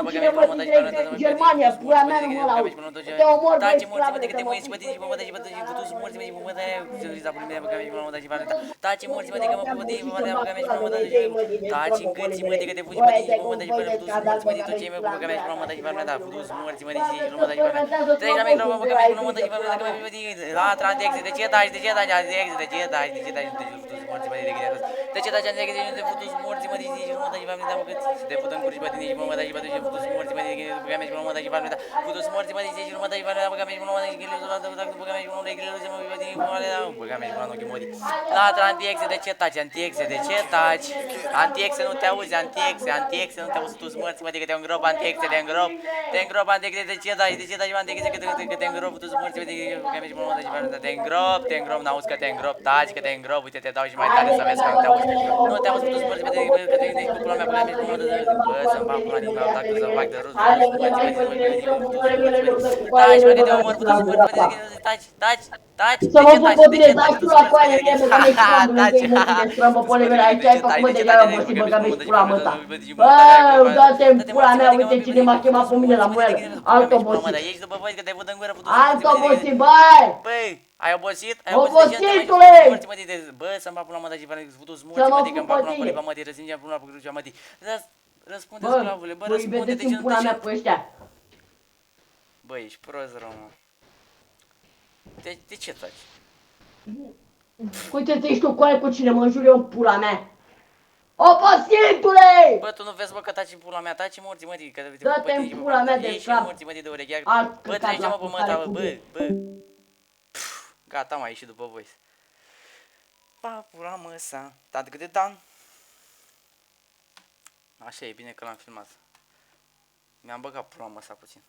cu cine mă din Germania, pula mea nu mă laud. Te omor, băi, sclavele, te mă pui. Taci morți, mă, de că mă pupă de Și mă, să de mă mă, fac și la mă, mână de de ei, mă, din taci strămă, în pole, gâți, mă, de bre. că te fugi, mă, de Băi, și mă, de băi, și de futus cadal, morți, mă, băi, de care ce, îi taci pula morți, mea, mă, de că mă băiatul, da, băiatul, futus morți, mă, de bă, și vezi mă, că de mă, fermentează treci la frumos microfon, un mă, de că la mi-și mă, aici, de de și mă, pula de că mea. mi-și la trantex, de ce taci, de ce taci, de ex, de ce taci, de ce taci, de ce futus morți, mă, de că de ce taci, de futus morți, mă, de și mă, de și mă, de că să te putem curși, mă, de și mă, de și mă, de futus morți, mă, de că mi-și mă, de și mă, de futus morți, mă, de și mă, de și mă, de că mi-și mă, de și mă, de la antiexe, de ce taci, antiexe, de ce taci? Antiexe, nu te auzi, antiexe, antiexe, nu te auzi tu smărți, mă, de că te îngrop, antiexe, te îngrop, antiexe, de ce taci, antiexe, că te îngrop, tu smărți, mă, de că mi-ești mă, te îngrop, n-auzi că te îngrop, taci, că te îngrop, uite, te dau și mai tare să vezi că nu te auzi. Nu te auzi, tu smărți, mă, că te gândești cu pula mea, bă, mi-ești mă, bă, să-mi bag pula din mea, dacă să fac de rost, tu smărți, mă, tu smărți, mă, taci, mă, că te omor, tu smărți, mă, de că taci, taci, taci, Să de mă ce pui taci, pe de tine, ce dați taci, tu tu la smărți, mă, coaie, de mă, că mi-e ha, strambul lângă taci, ei, mă, de strambă, tu pole smărți, mele, mă, ai de ce ai ce făcut, taci, mă, de de ce ce ai taci, de obosit, că bă, mi-ești că mă, mi-ești de pula și mă ta. mă, Bă, dă-te în te pula morți, mă, mea, de că uite cine m-a chemat pe mine la muială. Alt obosit. ești după voi că te văd în gură, putu smorți, Alt mă, de obosit, băi! băi, ai obosit? Ai obosit de ce nu te mai putu smorți, Obositule! mă, de bă, să-mi bag pula mă, de putu Să smorți, mă, mă de că pui îmi bag pe pula în coliba, tine. mă, de răzingea pula pe crucea, mă, de răspunde, Bă, sclavule, bă, băi, răspunde, de vedeți ce în nu, de pula mea ce? pe ăștia. Băi, ești prost rău, mă. De ce taci? Uite-te, ești tu coaie cu cine mă înjur eu în pula mea. Obositule! Bă, tu nu vezi, bă, că taci în pula mea, taci morții, mă, că te Dă-te pe în tine și pe pula pula mea ta. de Ieși și sclav. morții, mă, de ureche. Alt Bă, căcat trece, la mă, pe putare măta, bă, cu mine. gata, m-a ieșit după voi. Pa, pula mă, sa, dat câte dan. Așa e, bine că l-am filmat. Mi-am băgat pula mă, sa puțin.